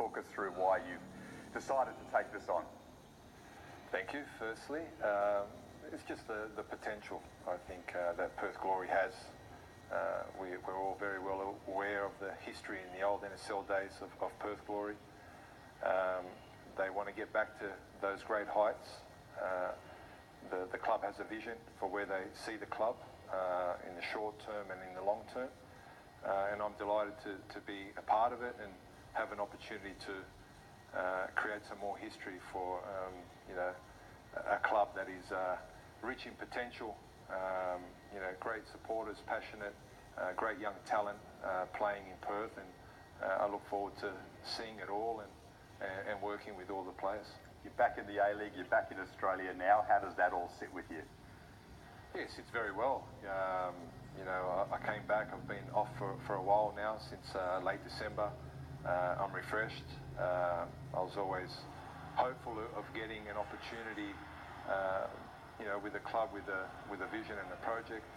talk us through why you've decided to take this on. Thank you, firstly. It's just the potential, I think, that Perth Glory has. We're all very well aware of the history in the old NSL days of Perth Glory. They want to get back to those great heights. The club has a vision for where they see the club in the short term and in the long term. And I'm delighted to be a part of it and have an opportunity to create some more history for a club that is rich in potential, great supporters, passionate, great young talent playing in Perth, and I look forward to seeing it all and working with all the players. You're back in the A-League, you're back in Australia now. How does that all sit with you? Yes, it's very well. I came back. I've been off for a while now, since late December. I'm refreshed. I was always hopeful of getting an opportunity, with a club with a vision and a project.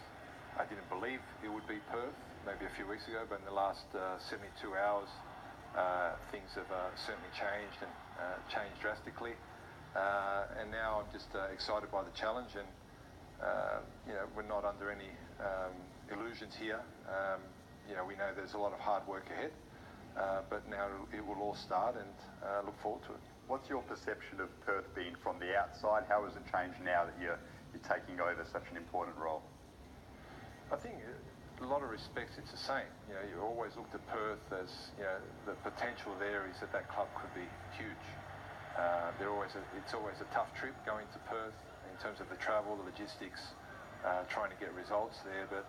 I didn't believe it would be Perth maybe a few weeks ago, but in the last 72 hours, things have certainly changed and changed drastically. And now I'm just excited by the challenge, and we're not under any illusions here. We know there's a lot of hard work ahead, but now it will all start, and look forward to it. What's your perception of Perth being from the outside? How has it changed now that you're taking over such an important role? I think in a lot of respects it's the same. You always looked at Perth as, the potential there is that club could be huge. It's always a tough trip going to Perth in terms of the travel, the logistics, trying to get results there. But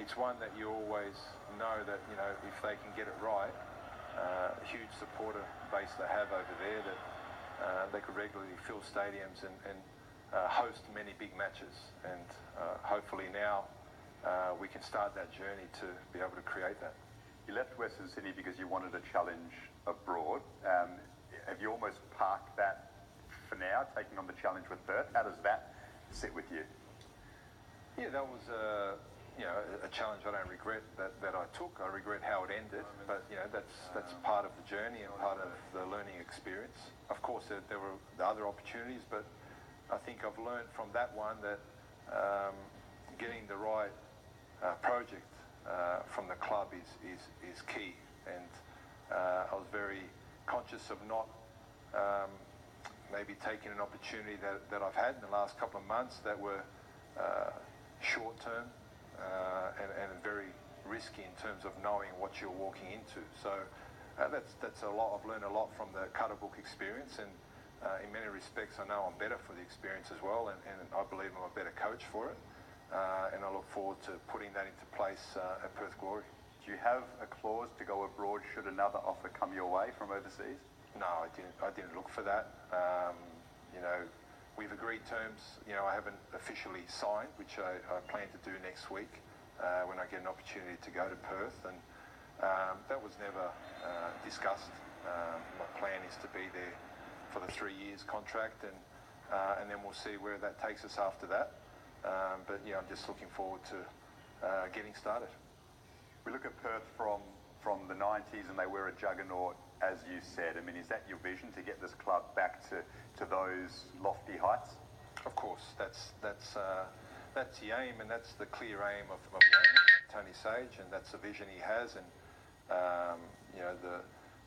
it's one that you always know that, if they can get it right, a huge supporter base they have over there, that they could regularly fill stadiums and host many big matches. And hopefully now we can start that journey to be able to create that. You left Western Sydney because you wanted a challenge abroad. Have you almost parked that for now, taking on the challenge with Perth? How does that sit with you? Yeah, that was a challenge I don't regret that I took. I regret how it ended, but that's part of the journey and part of the learning experience. Of course, there were the other opportunities, but I think I've learned from that one that getting the right project from the club is key, and I was very conscious of not maybe taking an opportunity that I've had in the last couple of months that were short term and very risky in terms of knowing what you're walking into. So that's a lot. I've learned a lot from the Cutter Book experience, and in many respects I know I'm better for the experience as well, and I believe I'm a better coach for it, and I look forward to putting that into place at Perth Glory. Do you have a clause to go abroad should another offer come your way from overseas? No, I didn't look for that. We've agreed terms. I haven't officially signed, which I plan to do next week when I get an opportunity to go to Perth, and that was never discussed. My plan is to be there for the 3 years contract, and then we'll see where that takes us after that. But I'm just looking forward to getting started. We look at Perth from the 90s, and they were a juggernaut, as you said. I mean, is that your vision, to get this club back to those lofty heights? Of course, that's the aim, and that's the clear aim of the owner, Tony Sage, and that's the vision he has, and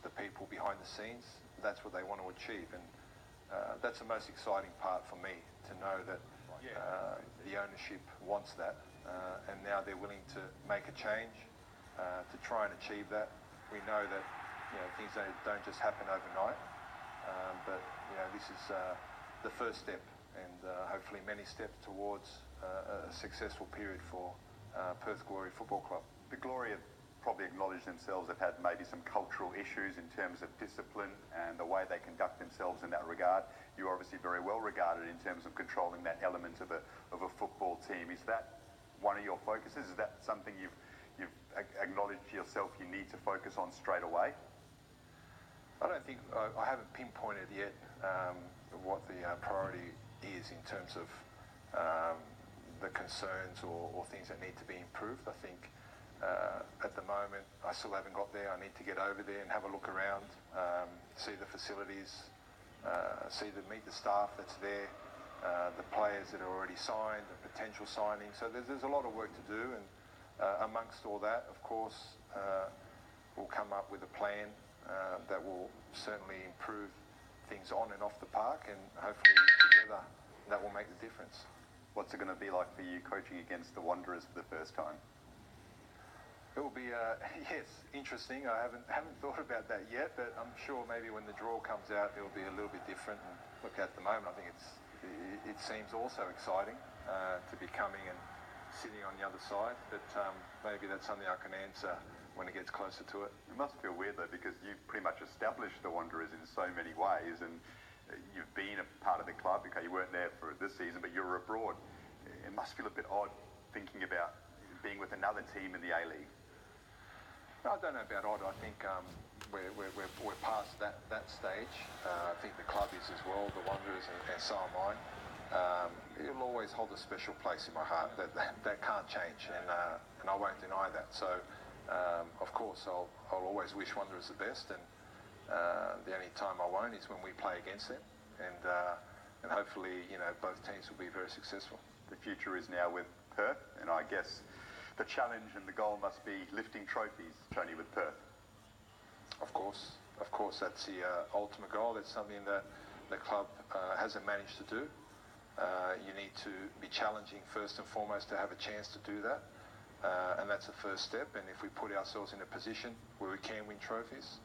the people behind the scenes. That's what they want to achieve, and that's the most exciting part for me, to know that the ownership wants that, and now they're willing to make a change to try and achieve that. We know that things don't just happen overnight, but this is the first step, and hopefully many steps towards a successful period for Perth Glory Football Club. The Glory have probably acknowledged themselves have had maybe some cultural issues in terms of discipline and the way they conduct themselves in that regard. You're obviously very well regarded in terms of controlling that element of a football team. Is that one of your focuses? Is that something you've acknowledged yourself you need to focus on straight away? I don't think I haven't pinpointed yet what the priority is in terms of the concerns or things that need to be improved. I think at the moment I still haven't got there. I need to get over there and have a look around. see the facilities, meet the staff that's there, the players that are already signed, the potential signings. So there's a lot of work to do, and amongst all that, of course, we'll come up with a plan that will certainly improve things on and off the park, and hopefully together that will make the difference. What's it going to be like for you coaching against the Wanderers for the first time? It will be, yes, interesting. I haven't thought about that yet, but I'm sure maybe when the draw comes out, it'll be a little bit different. And look, at the moment, I think it seems also exciting to be coming and sitting on the other side, but maybe that's something I can answer when it gets closer to it. It must feel weird though, because you've pretty much established the Wanderers in so many ways, and you've been a part of the club. Okay, you weren't there for this season, but you were abroad. It must feel a bit odd thinking about being with another team in the A-League. I don't know about odd. I think we're past that stage. I think the club is as well, the Wanderers, and so am I. It'll always hold a special place in my heart. That can't change, and I won't deny that. So, of course, I'll always wish Wanderers the best, and the only time I won't is when we play against them, and hopefully, both teams will be very successful. The future is now with Perth, and I guess the challenge and the goal must be lifting trophies, Tony, with Perth. Of course, that's the ultimate goal. That's something that the club hasn't managed to do. You need to be challenging first and foremost to have a chance to do that, and that's the first step. And if we put ourselves in a position where we can win trophies,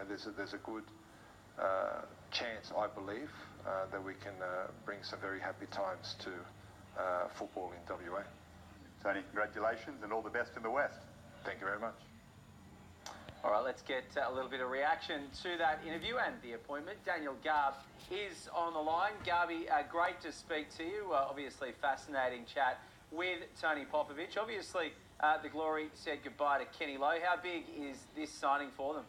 there's a good chance, I believe, that we can bring some very happy times to football in WA. Tony, congratulations and all the best in the West. Thank you very much. All right, let's get a little bit of reaction to that interview and the appointment. Daniel Garb is on the line. Garby, great to speak to you. Obviously, fascinating chat with Tony Popovic. Obviously, the Glory said goodbye to Kenny Lowe. How big is this signing for them?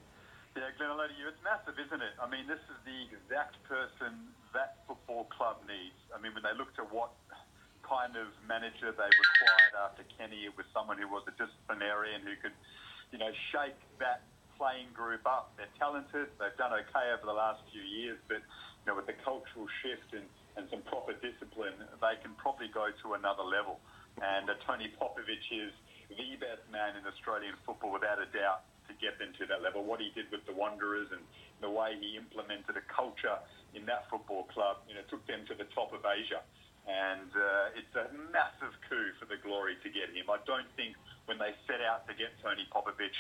Yeah, Glenn, hello to you. It's massive, isn't it? I mean, this is the exact person that football club needs. I mean, when they looked at what kind of manager they required after Kenny, it was someone who was a disciplinarian who could, shake that playing group up. They're talented. They've done okay over the last few years, but with the cultural shift and some proper discipline, they can probably go to another level. And Tony Popovic is the best man in Australian football, without a doubt, to get them to that level. What he did with the Wanderers and the way he implemented a culture in that football club, took them to the top of Asia. And it's a massive coup for the Glory to get him. I don't think when they set out to get Tony Popovic,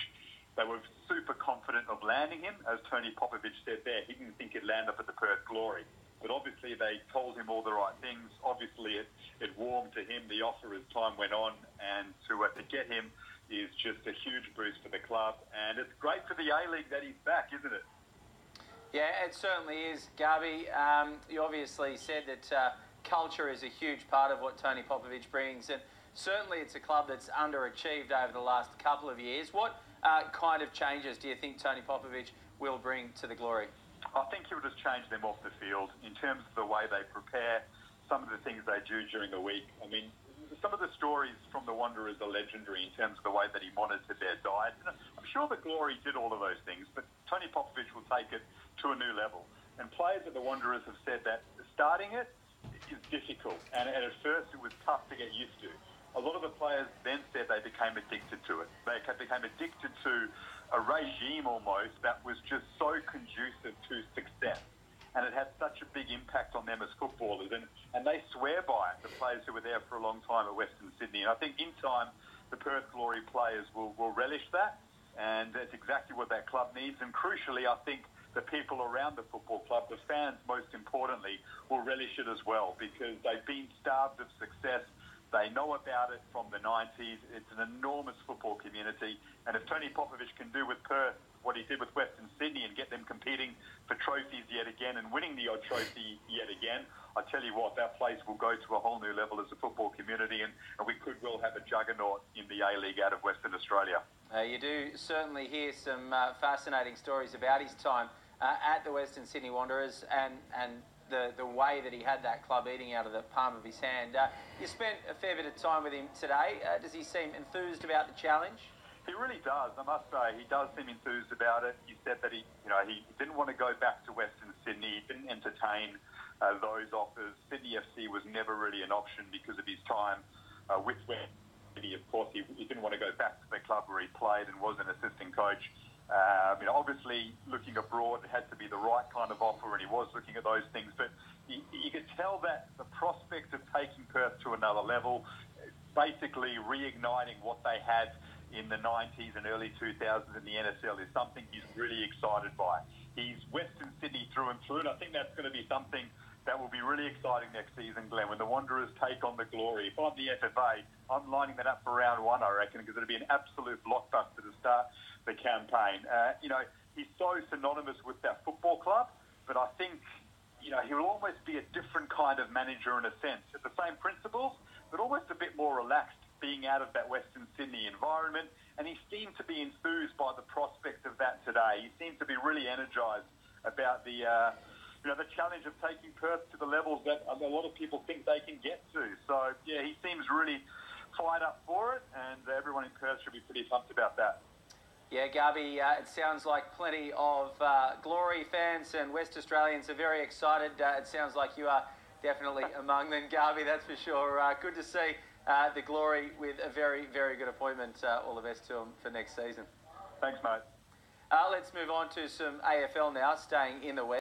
they were super confident of landing him. As Tony Popovic said there, he didn't think he'd land up at the Perth Glory. But obviously they told him all the right things. Obviously it warmed to him, the offer, as time went on. And to get him is just a huge boost for the club. And it's great for the A-League that he's back, isn't it? Yeah, it certainly is. Garby, you obviously said that culture is a huge part of what Tony Popovic brings, and certainly it's a club that's underachieved over the last couple of years. What kind of changes do you think Tony Popovic will bring to the Glory? I think he'll just change them off the field in terms of the way they prepare, some of the things they do during the week. I mean, some of the stories from the Wanderers are legendary in terms of the way that he monitored their diet. And I'm sure the Glory did all of those things, but Tony Popovic will take it to a new level. And players at the Wanderers have said that starting it is difficult, and at first it was tough to get used to. A lot of the players then said they became addicted to it. They became addicted to a regime almost that was just so conducive to success. And it had such a big impact on them as footballers. And they swear by it, the players who were there for a long time at Western Sydney. And I think in time, the Perth Glory players will relish that. And that's exactly what that club needs. And crucially, I think the people around the football club, the fans most importantly, will relish it as well, because they've been starved of success. They know about it from the 90s. It's an enormous football community. And if Tony Popovic can do with Perth what he did with Western Sydney and get them competing for trophies yet again and winning the odd trophy yet again, I tell you what, that place will go to a whole new level as a football community, and we could well have a juggernaut in the A-League out of Western Australia. You do certainly hear some fascinating stories about his time at the Western Sydney Wanderers and the way that he had that club eating out of the palm of his hand. You spent a fair bit of time with him today. Does he seem enthused about the challenge? He really does, I must say. He does seem enthused about it. He said that he didn't want to go back to Western Sydney. He didn't entertain those offers. Sydney FC was never really an option because of his time with Western Sydney. Of course, he didn't want to go back to the club where he played and was an assistant coach. Obviously, looking abroad, it had to be the right kind of offer, and he was looking at those things. But you could tell that the prospect of taking Perth to another level, basically reigniting what they had in the 90s and early 2000s in the NSL, is something he's really excited by. He's Western Sydney through and through, and I think that's going to be something that will be really exciting next season, Glenn, when the Wanderers take on the Glory. If I'm the FFA, I'm lining that up for round one, I reckon, because it'll be an absolute blockbuster to start the campaign. He's so synonymous with that football club, but I think, he will almost be a different kind of manager in a sense. It's the same principles, but almost a bit more relaxed, being out of that Western Sydney environment, and he seemed to be enthused by the prospect of that today. He seemed to be really energised about the challenge of taking Perth to the levels that a lot of people think they can get to. So, yeah, he seems really fired up for it, and everyone in Perth should be pretty pumped about that. Yeah, Garby, it sounds like plenty of Glory fans and West Australians are very excited. It sounds like you are definitely among them, Garby, that's for sure. Good to see the Glory with a very, very good appointment. All the best to them for next season. Thanks, mate. Let's move on to some AFL now, staying in the West.